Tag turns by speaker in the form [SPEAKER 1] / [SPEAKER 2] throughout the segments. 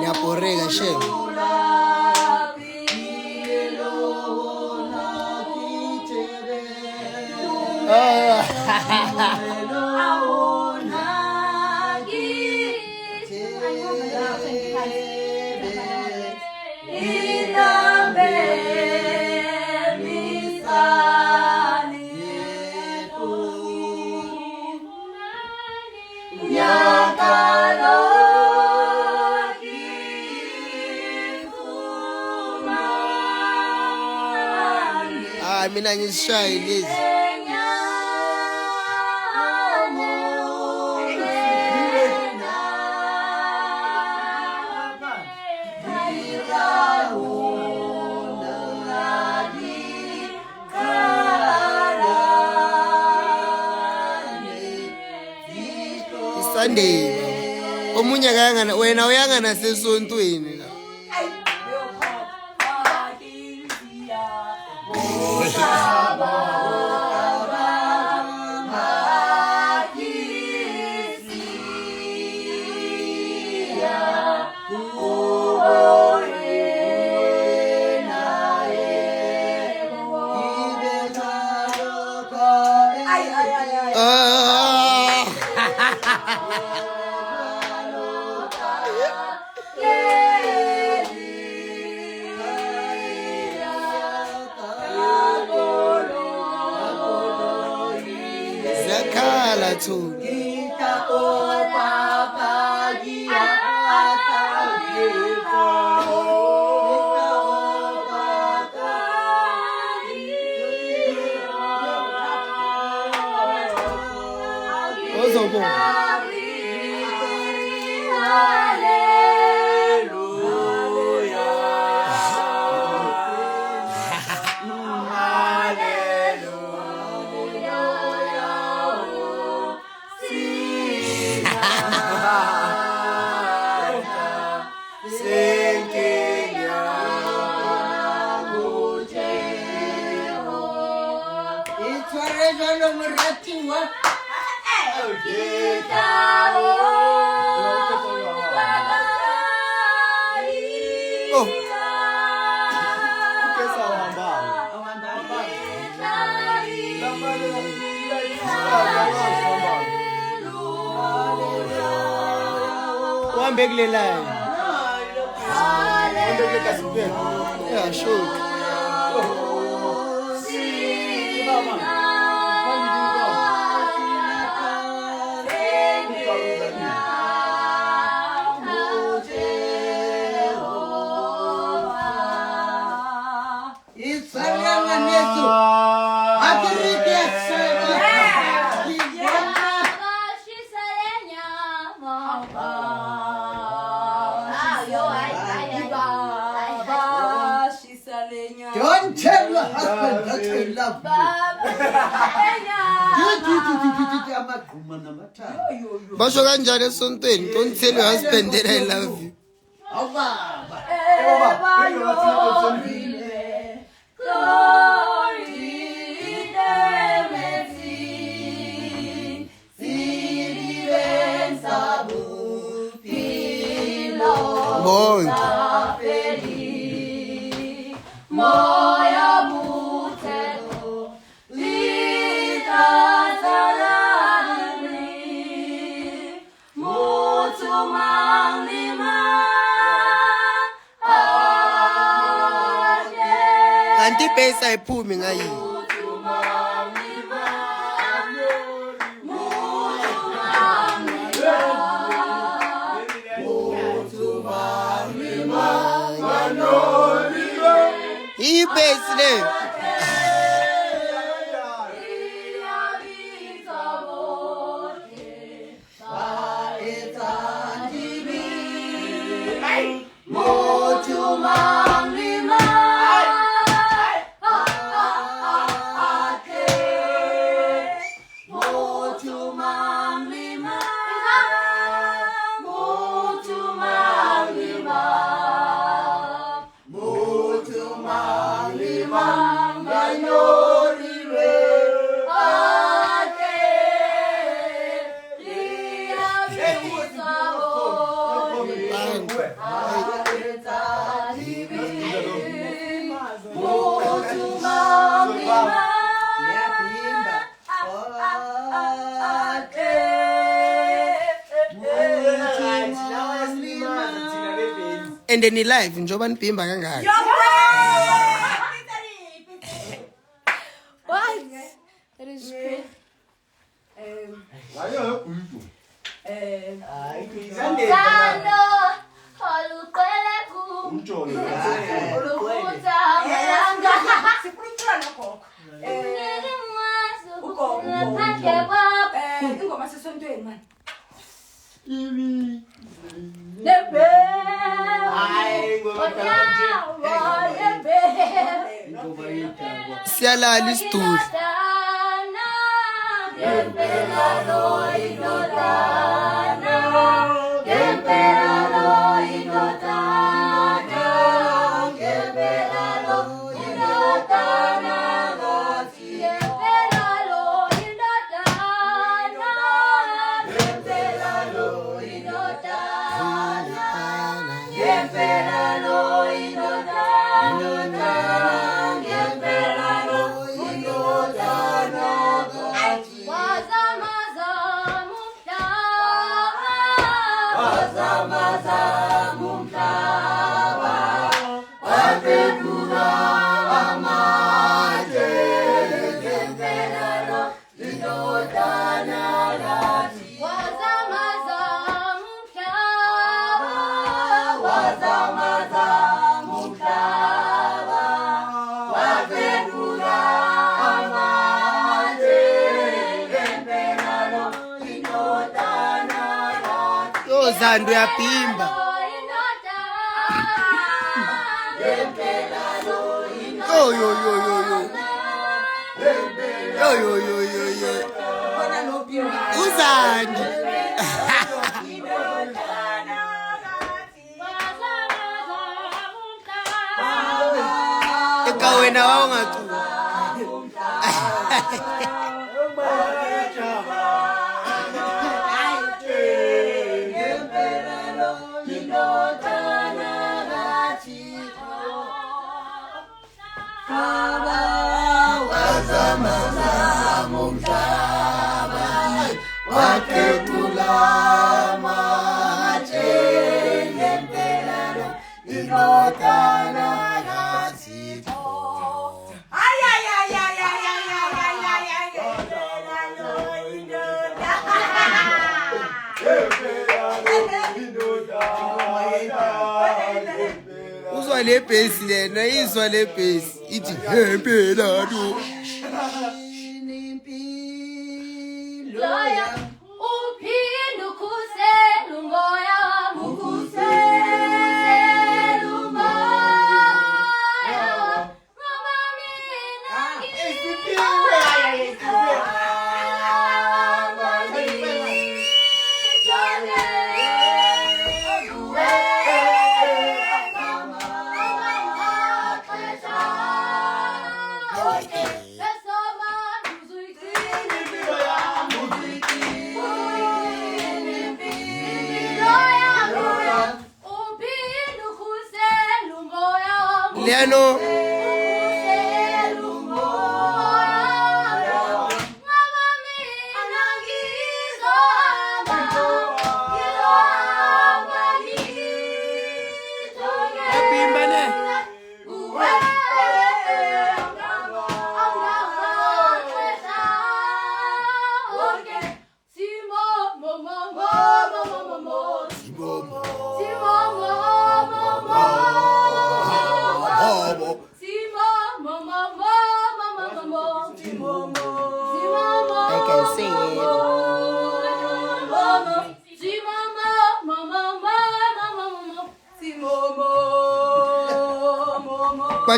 [SPEAKER 1] Nyaporega shem. Mina ngishaye lezi. Sunday. Omunye kayangana wena uyangana sesontweni la. Zakala tu. One big line. Yeah, sure.
[SPEAKER 2] Don't tell your husband that I love you.
[SPEAKER 1] Basho kanjani esontweni? Don't tell your husband that I love you. Bonke.
[SPEAKER 3] Moya mutelo lita talani mutu manima
[SPEAKER 1] Kanti pesa iphumi ngayi. Ibase le. and then live njoba nibhimba kangaka
[SPEAKER 3] What? That is great. Sando, olukwele ku. Olukuta malanga. Ngeke mwazo kupake baba.
[SPEAKER 2] Ingoma sesontweni man.
[SPEAKER 3] Lebe. Lebe.
[SPEAKER 1] siyalala isituli Zando yapimba yo uzandi eka wena wawungatu uzwa le bass lena izwa le bass ithi hempela do
[SPEAKER 3] Loya, uphinda ukhusela umoya wami, ukhusela umoya, ngoba mina
[SPEAKER 1] Leano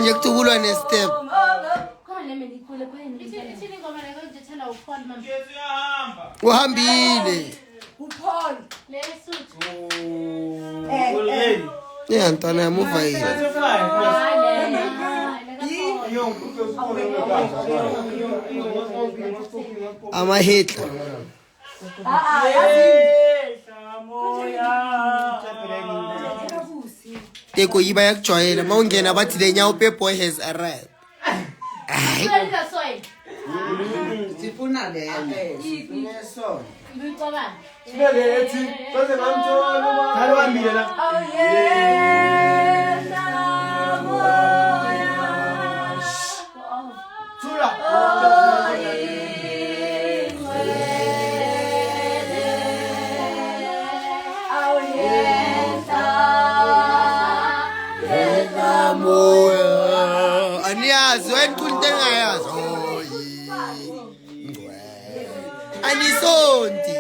[SPEAKER 1] manje kutubulwa ne-step uhambile ntwana yamuva yini amahitla teko yiba yakujwayela ma ungena bathi le nyawo boy has arrived
[SPEAKER 2] Sifuna le. Sifuna so.
[SPEAKER 1] Aniyazi wena kunto engayazi anisonti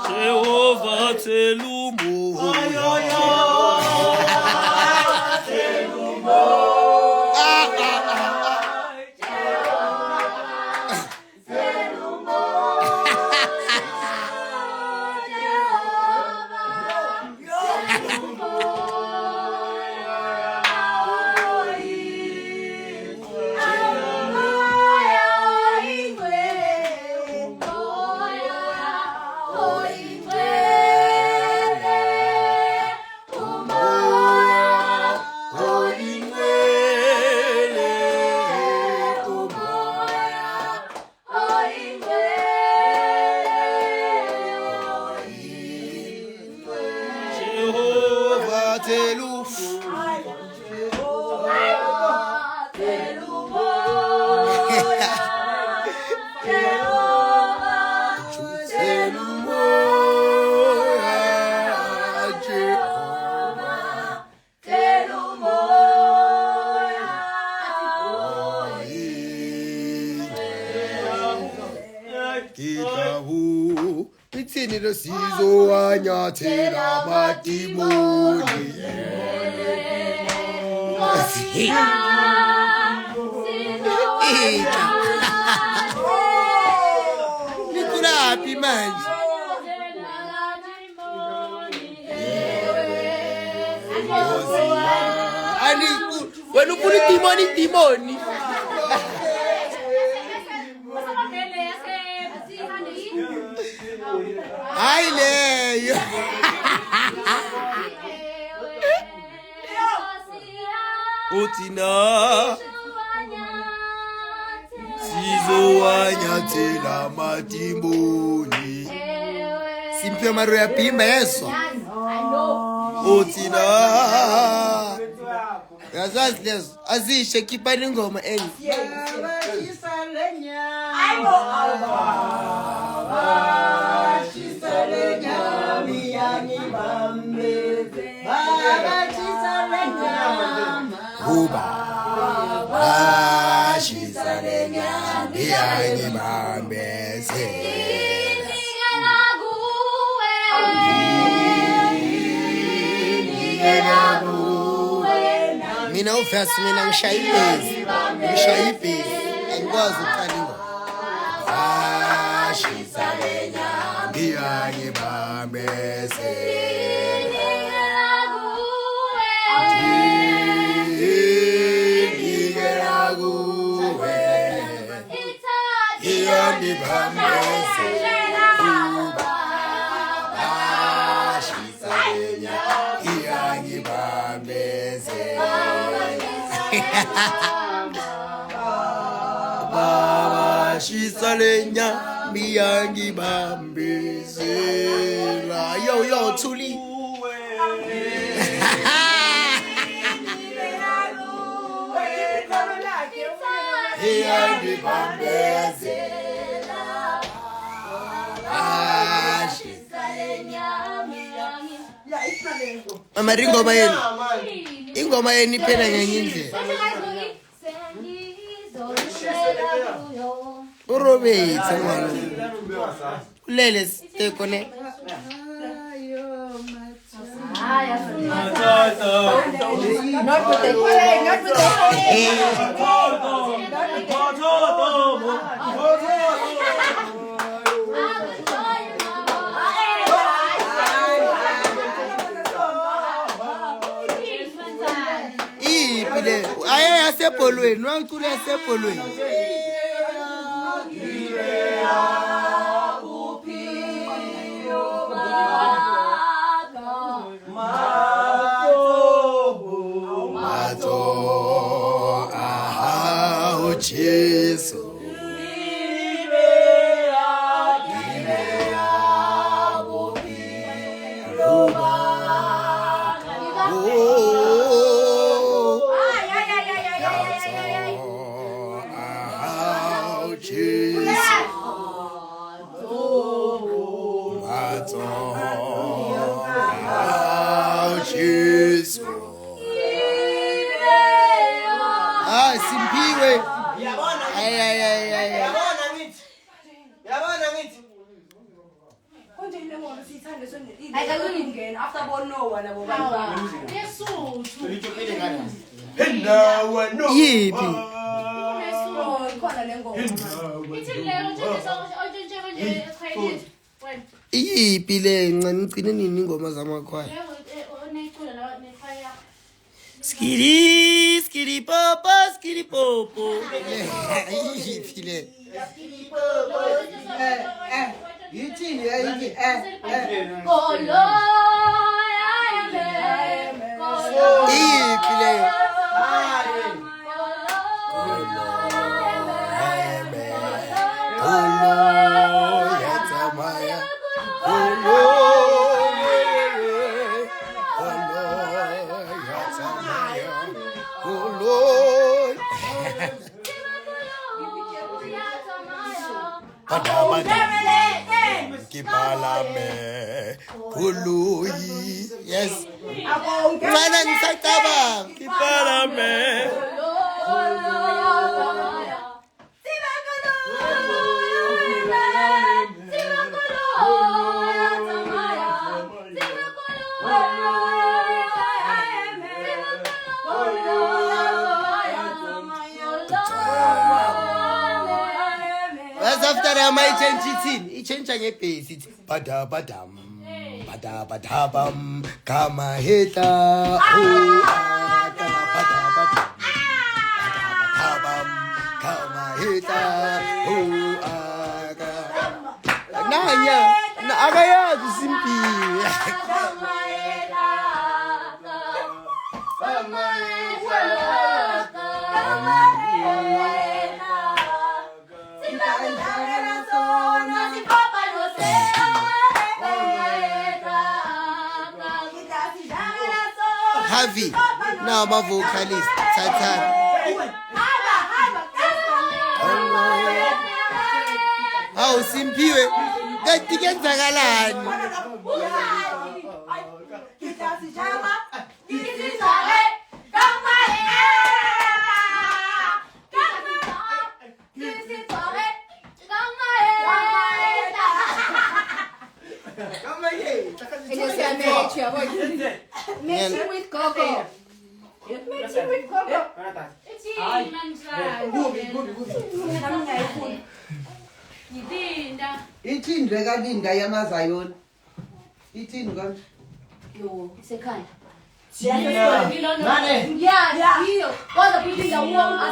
[SPEAKER 4] Jehovah telumo
[SPEAKER 1] Itsini lo sizo wanyathela madimoni Nikulaphi manje Ani wena ufuna idimoni Hayi leyo Utina Sizowanyathela madimoni Simphe maro ya bhimba yeso Utina Yazazi lezo azishe khipani ingoma enye Mina ufasi mina ngishayibhezi angikwazi ukuqala Ashisa lenya ngiyangibambeze Baba ashisa lenya miyangi bambizela. Yo, Tuli. Miyangi bambizela. Amaringo bayeni. Ingoma yeni iphela ngenye indlela. Urobetsa ngwana. Ulele stekone.
[SPEAKER 2] Not with the
[SPEAKER 1] Aye asepolweni, wacula asepolweni. Jesus. Simpiwe.
[SPEAKER 2] After born no one about
[SPEAKER 1] Yipi. Yipi le ngicine nini ingoma zamakhwaya. Skiri popo. Yipi le. Yes. Mana ngisacabanga Kipalame. That's after I might change it. Change ngebase it. Badabam. Kama heta. Kama heta. Nanya. Na agayazi simpi. Harvey, now my vocalist, Tatan. Oh, simpiwe. Katika galani.
[SPEAKER 2] Mixing with cocoa. Mixing with cocoa.
[SPEAKER 5] Ithindwe kalinda yamaZayoni. Ithindwe kanti.
[SPEAKER 3] Yo, sekhaya.
[SPEAKER 5] Mane.
[SPEAKER 3] Yeah, hiyo. Kwanza kuilinda uongo.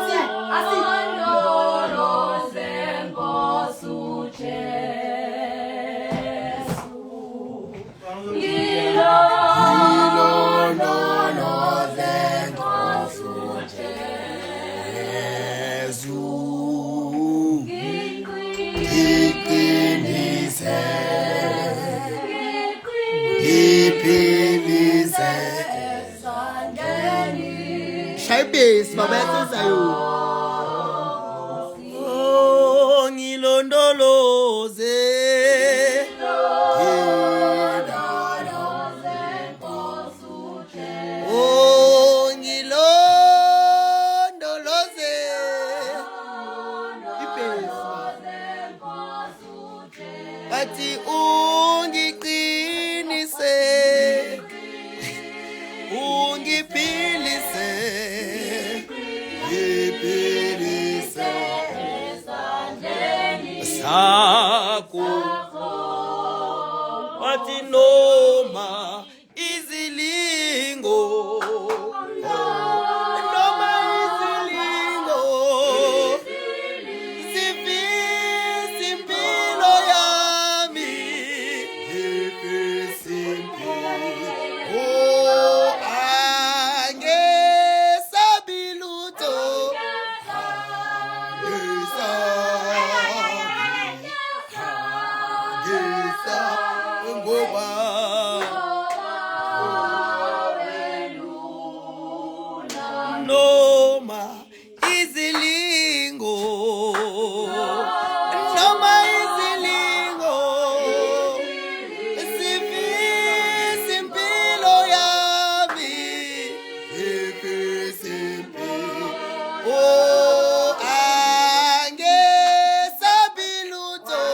[SPEAKER 1] ibhesi babayasosayo
[SPEAKER 4] Oh ngilondoloze
[SPEAKER 1] Oh ngilondoloze ibhesi bathi ungiqinise ungiphilise ngiphilise
[SPEAKER 4] sakho wathi noma izilingo
[SPEAKER 1] noma izilingo zivisa impilo yami zivisa impilo oh angesabi lutho angesabi ngoba
[SPEAKER 4] noma izilingo
[SPEAKER 1] noma izilingo zivisa impilo yami zivisa impilo oh angesabi lutho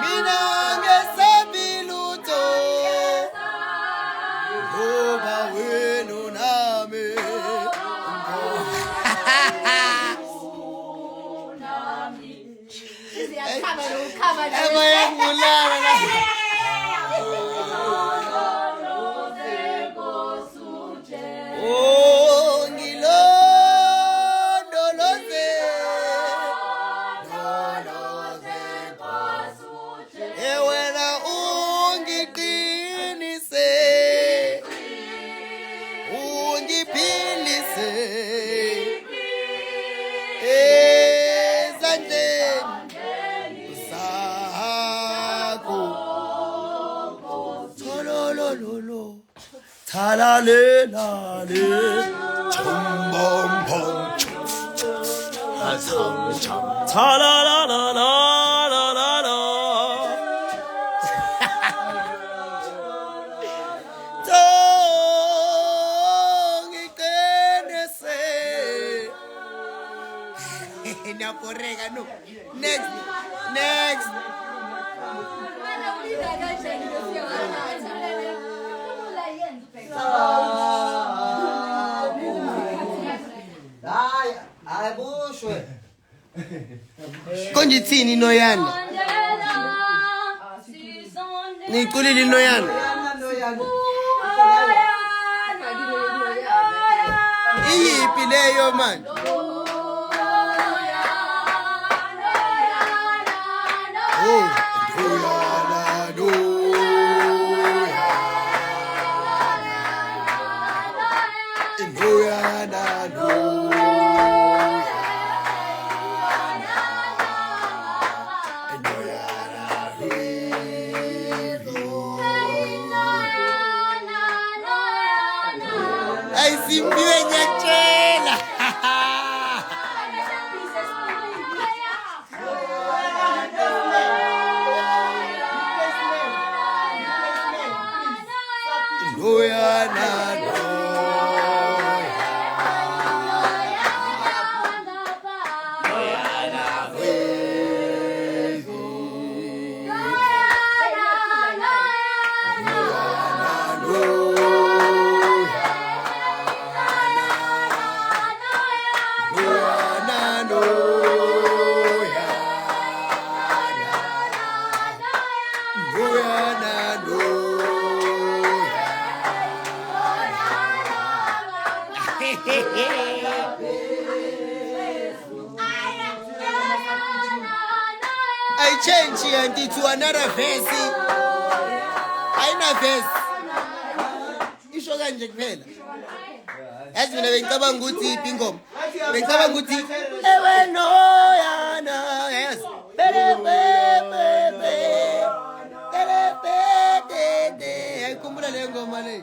[SPEAKER 1] mina angesabi lutho ngoba wena nami Ebayangulana la Oh ngilondoloze Ewena ungiqinise ungiphilise ezandleni zakho Tholololo Thalalelale Chombom Chom chom
[SPEAKER 4] ta la la la la la la la
[SPEAKER 1] Tongiqinise Nakoreka no next
[SPEAKER 5] Hayi, ayibushwe.
[SPEAKER 1] Konjithini noyana Niculile noyana
[SPEAKER 5] Yana noyana.
[SPEAKER 1] Iyiphi leyo manje Oh noyana Ayisimphiwe ngiyatshela Noyana I change it to another verse. Ayina verse. Isho kanje kuphela. Yazi mina bengicabanga ukuthi iphi ingoma. Bengicabanga ukuthi ewe noyana yazi. Bele bele bele. Bele bele. uyayikhumbula le ngoma le?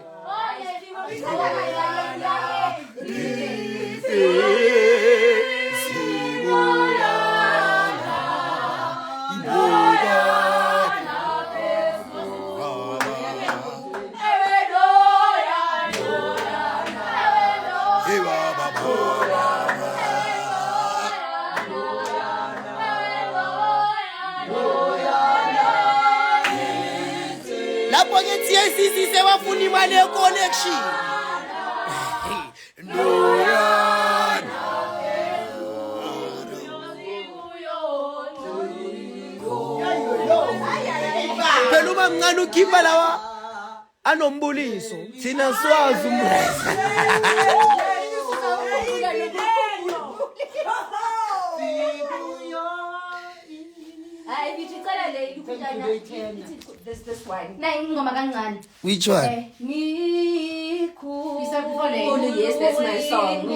[SPEAKER 1] Lapho ke TSC sebafuna imali ye-connection. Phela uma mncane ukhipha lawa anombuliso thina siwazi umreza.
[SPEAKER 2] This one.
[SPEAKER 1] Which one?
[SPEAKER 2] Yes, that's my song.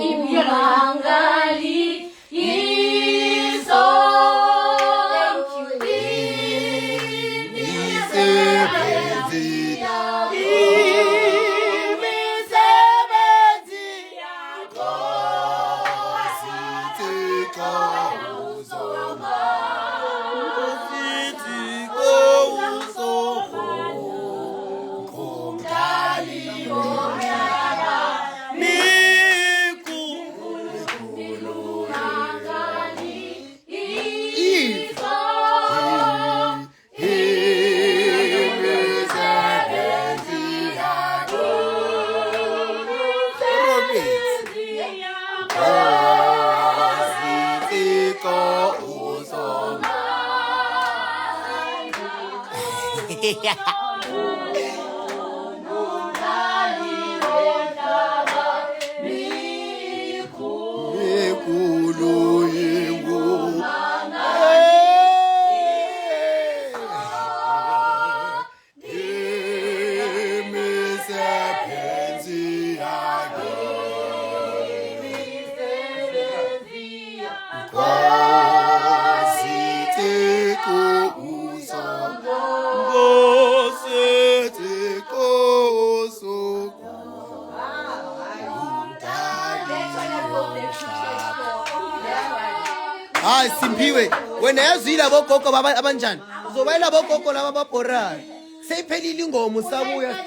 [SPEAKER 2] Hayi simpiwe wena yazwile abogogo abanjani uzobayela abogogo laba babhorayo seyiphelile ingoma usabuya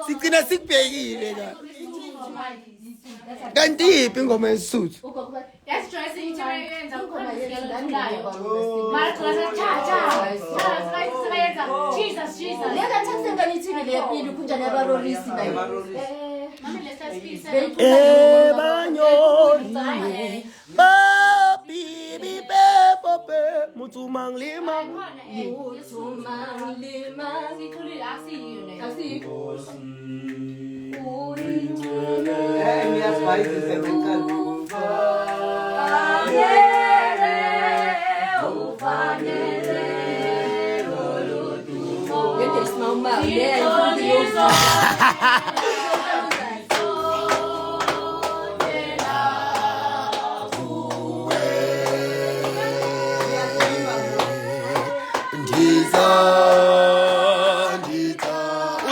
[SPEAKER 2] sigcina sikubhekile kanti yiphi ingoma yesisuthu Banyoli babibi bepope mutumang lima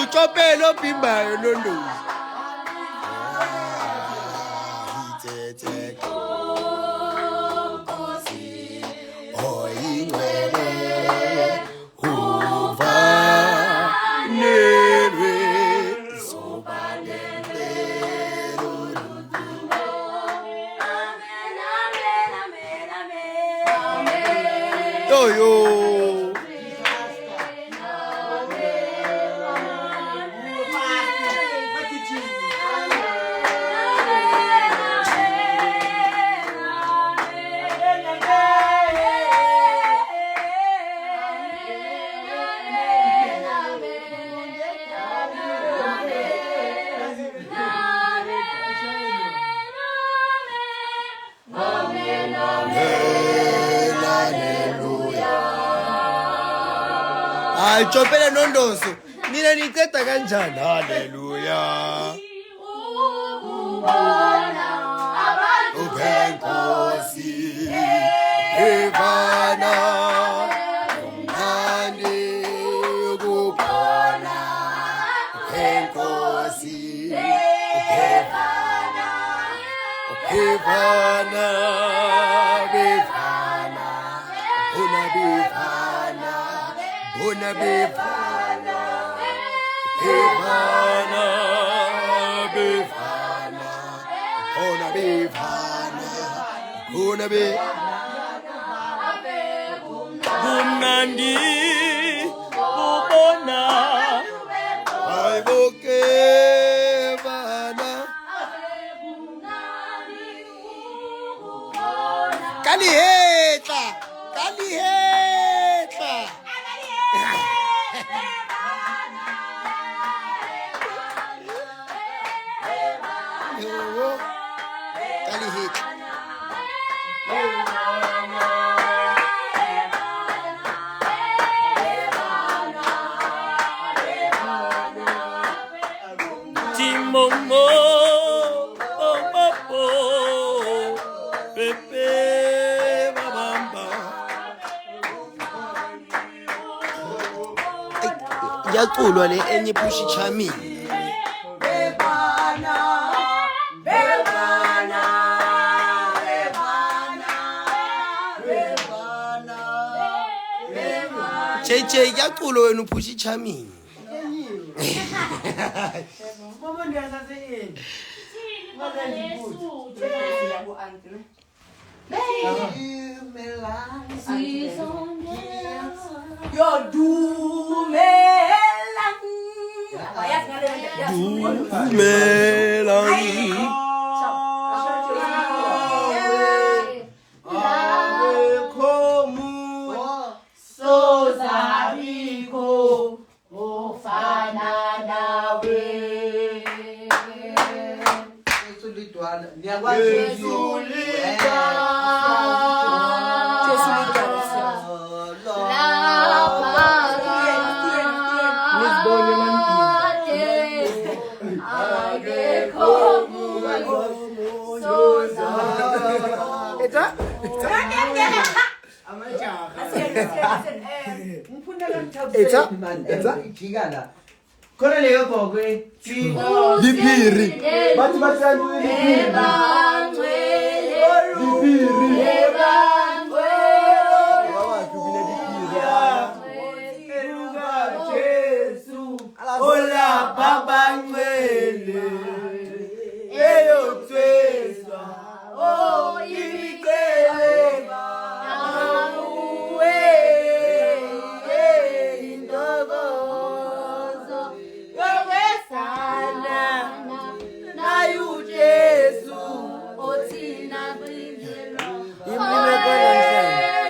[SPEAKER 2] Uchopelo bimbayo nondozi Chopele nondoso mina niceda kanjani haleluya ubenkosi evana Befana, Befana, Bona Befana, Bona Befana, Befana, Befana, Bona Befana, Bona Befana.
[SPEAKER 4] Kumnandi kubona
[SPEAKER 2] Ayboke bana Kalihetla Yo Kalihetla
[SPEAKER 4] Timomo Popo Pepe Babamba
[SPEAKER 2] Yaculwa le enye pushi chamini JJ yaculo wena uphushi chamini
[SPEAKER 5] Kona leyo bogwe
[SPEAKER 2] Lipiri Bathi bahlanu lipiri
[SPEAKER 5] Ola baba ngwele eyo twesa o ibikele awe indogozo yokwesana na uJesu othina kwindlela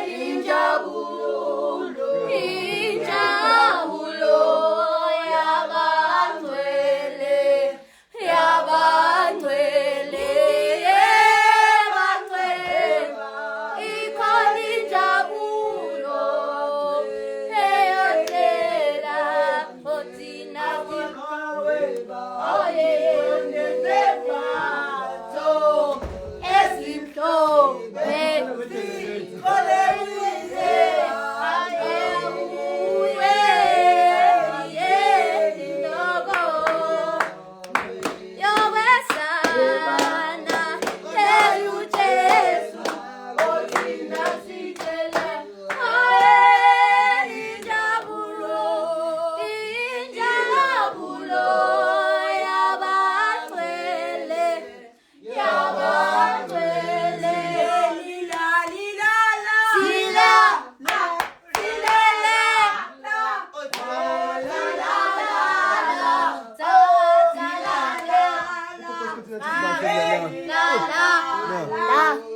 [SPEAKER 5] injabulo
[SPEAKER 3] La